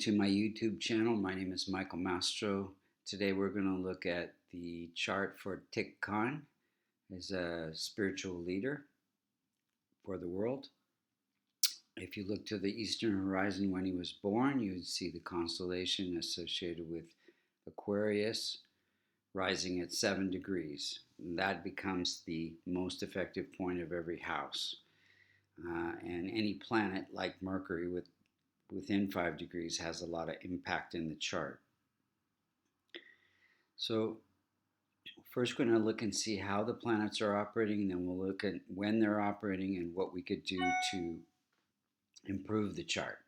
To my YouTube channel. My name is Michael Mastro. Today we're going to look at the chart for Thich as a spiritual leader for the world. If you look to the eastern horizon when he was born, you would see the constellation associated with Aquarius rising at 7 degrees. And that becomes the most effective point of every house. And any planet like Mercury within 5 degrees has a lot of impact in the chart. So first we're going to look and see how the planets are operating, then we'll look at when they're operating and what we could do to improve the chart.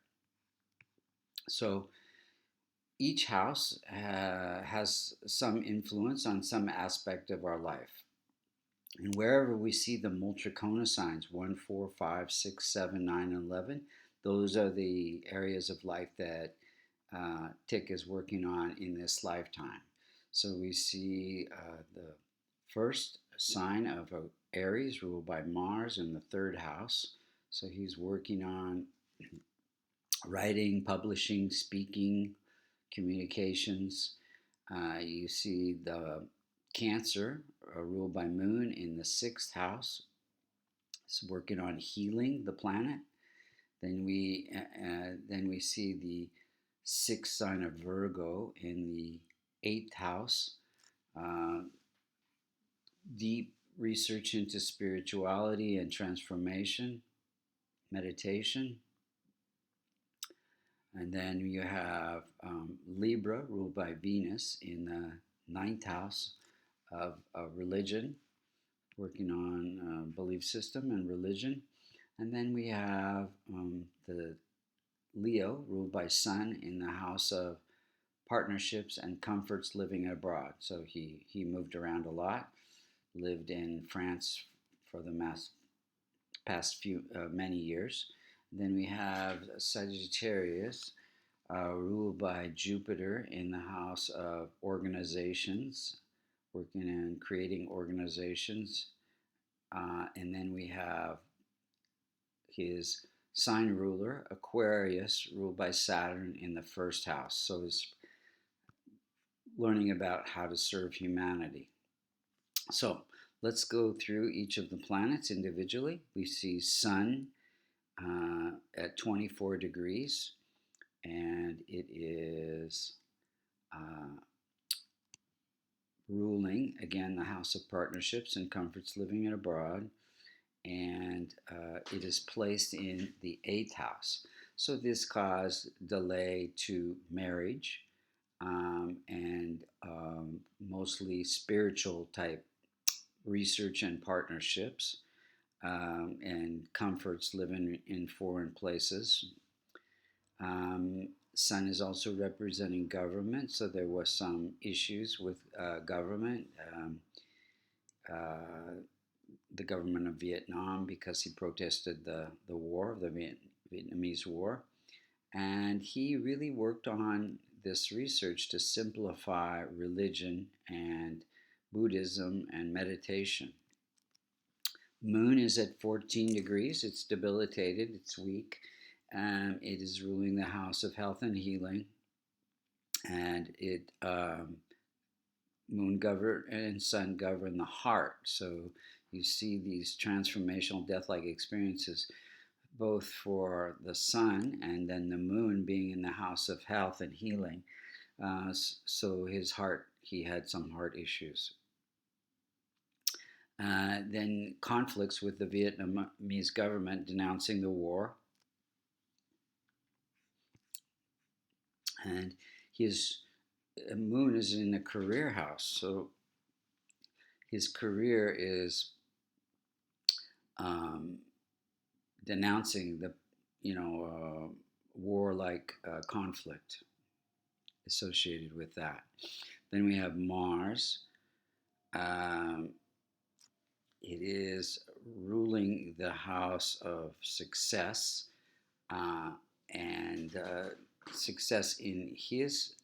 So each house has some influence on some aspect of our life. And wherever we see the Multrikona signs, 1, 4, 5, 6, 7, 9, and 11, those are the areas of life that Thich is working on in this lifetime. So we see the first sign of Aries ruled by Mars in the third house. So he's working on writing, publishing, speaking, communications. You see the Cancer ruled by Moon in the sixth house. It's working on healing the planet. Then we see the sixth sign of Virgo in the eighth house. Deep research into spirituality and transformation, meditation. And then you have Libra ruled by Venus in the ninth house of religion, working on belief system and religion. And then we have the Leo ruled by Sun in the house of partnerships and comforts living abroad. So he moved around a lot, lived in France for the past many years. Then we have Sagittarius ruled by Jupiter in the house of organizations, working and creating organizations. And then we have his sign ruler, Aquarius, ruled by Saturn in the first house. So he's learning about how to serve humanity. So let's go through each of the planets individually. We see Sun at 24 degrees, and it is ruling, again, the house of partnerships and comforts living abroad, and it is placed in the eighth house. So this caused delay to marriage and mostly spiritual type research and partnerships, and comforts living in foreign places. Sun is also representing government, so there was some issues with government. The government of Vietnam, because he protested the war, the Vietnamese War. And he really worked on this research to simplify religion and Buddhism and meditation. Moon is at 14 degrees. It's debilitated. It's weak. It is ruling the house of health and healing. And it Moon and Sun govern the heart. So you see these transformational death-like experiences both for the Sun and then the Moon being in the house of health and healing. So his heart, he had some heart issues. Then conflicts with the Vietnamese government denouncing the war. And his Moon is in the career house, so his career is denouncing the, warlike conflict associated with that. Then we have Mars. It is ruling the house of success, and success in his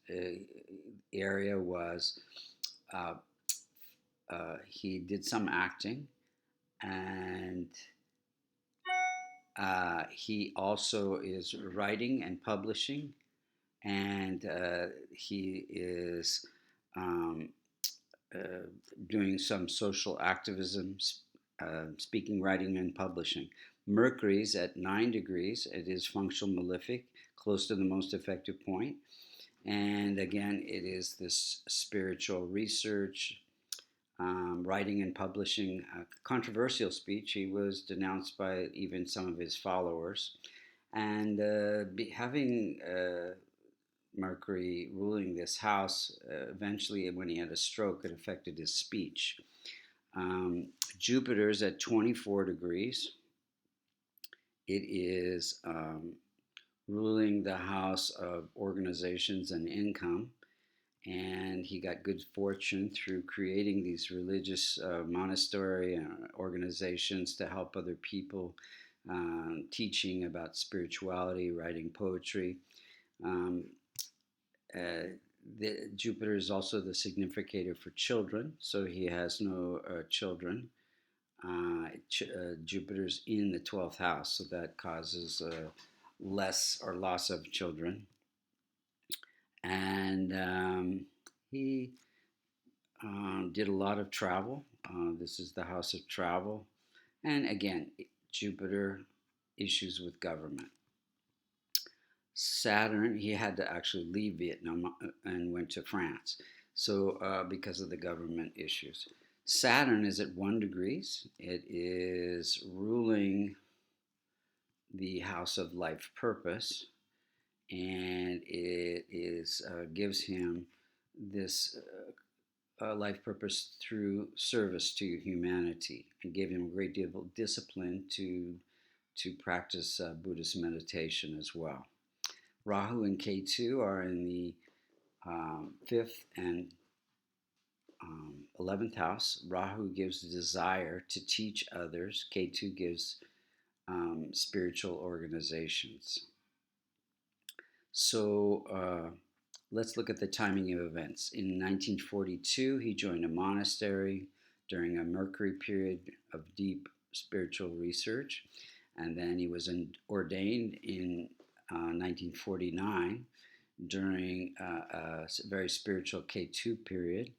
area was he did some acting, and he also is writing and publishing, and he is um, uh, doing some social activism, speaking, writing, and publishing. Mercury's at 9 degrees. It is functional malefic, close to the most effective point. And again, it is this spiritual research, writing and publishing. A controversial speech. He was denounced by even some of his followers. And having Mercury ruling this house, eventually, when he had a stroke, it affected his speech. Jupiter's at 24 degrees. It is ruling the house of organizations and income. And he got good fortune through creating these religious monastery organizations to help other people, teaching about spirituality, writing poetry. Um, Jupiter is also the significator for children, so he has no children. Jupiter's in the 12th house, so that causes less or loss of children. And he did a lot of travel. This is the house of travel. And again, Jupiter, issues with government. Saturn, he had to actually leave Vietnam and went to France. So, because of the government issues. Saturn is at 1 degrees. It is ruling the house of life purpose, and it is gives him this life purpose through service to humanity, and gave him a great deal of discipline to practice Buddhist meditation as well. Rahu and Ketu are in the 5th and 11th house. Rahu gives the desire to teach others. Ketu gives spiritual organizations. So let's look at the timing of events. In 1942, he joined a monastery during a Mercury period of deep spiritual research. And then he was ordained in 1949 during a very spiritual K2 period.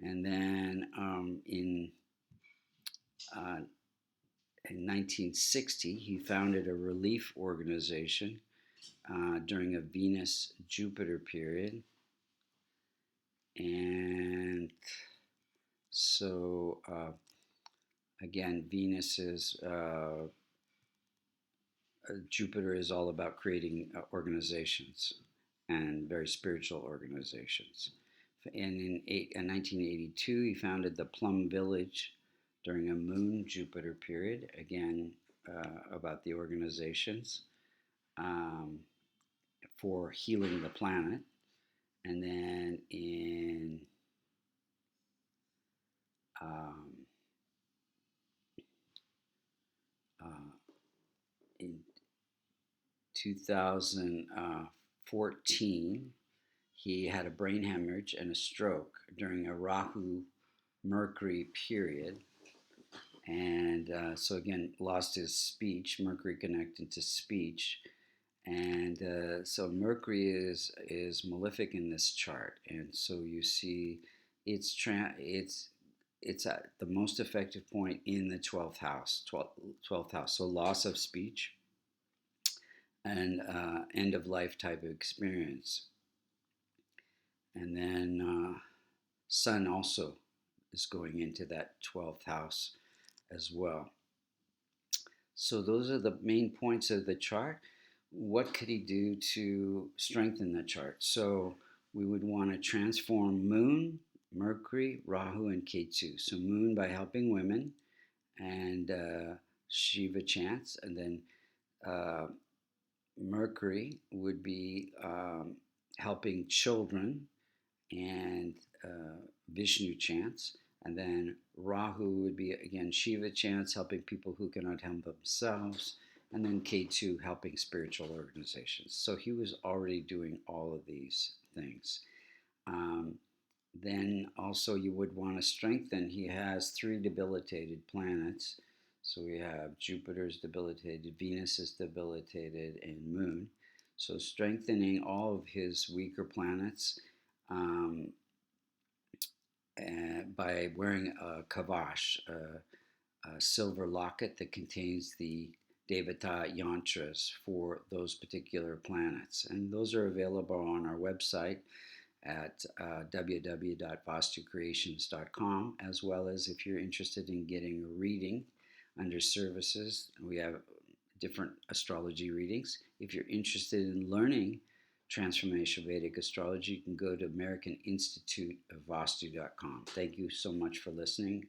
And then in 1960, he founded a relief organization during a Venus-Jupiter period. And so, again, Venus is, Jupiter is all about creating organizations and very spiritual organizations. And in 1982, he founded the Plum Village during a Moon-Jupiter period, again, about the organizations for healing the planet. And then in 2014, he had a brain hemorrhage and a stroke during a Rahu Mercury period. And so again, lost his speech, Mercury connected to speech. And so Mercury is malefic in this chart. And so you see it's at the most effective point in the 12th house. So loss of speech and end of life type of experience. And then Sun also is going into that 12th house as well. So those are the main points of the chart. What could he do to strengthen the chart? So we would want to transform Moon, Mercury, Rahu, and Ketu. So Moon by helping women and Shiva chants, and then Mercury would be helping children and Vishnu chants. And then Rahu would be, again, Shiva chants, helping people who cannot help themselves. And then K2, helping spiritual organizations. So he was already doing all of these things. Then also you would want to strengthen. He has 3 debilitated planets. So we have Jupiter's debilitated, Venus is debilitated, and Moon. So strengthening all of his weaker planets um, by wearing a kavash, a silver locket that contains the Devata yantras for those particular planets. And those are available on our website at www.vastucreations.com, as well as if you're interested in getting a reading under services, we have different astrology readings. If you're interested in learning transformational Vedic astrology, you can go to American Institute of Vastu.com. Thank you so much for listening.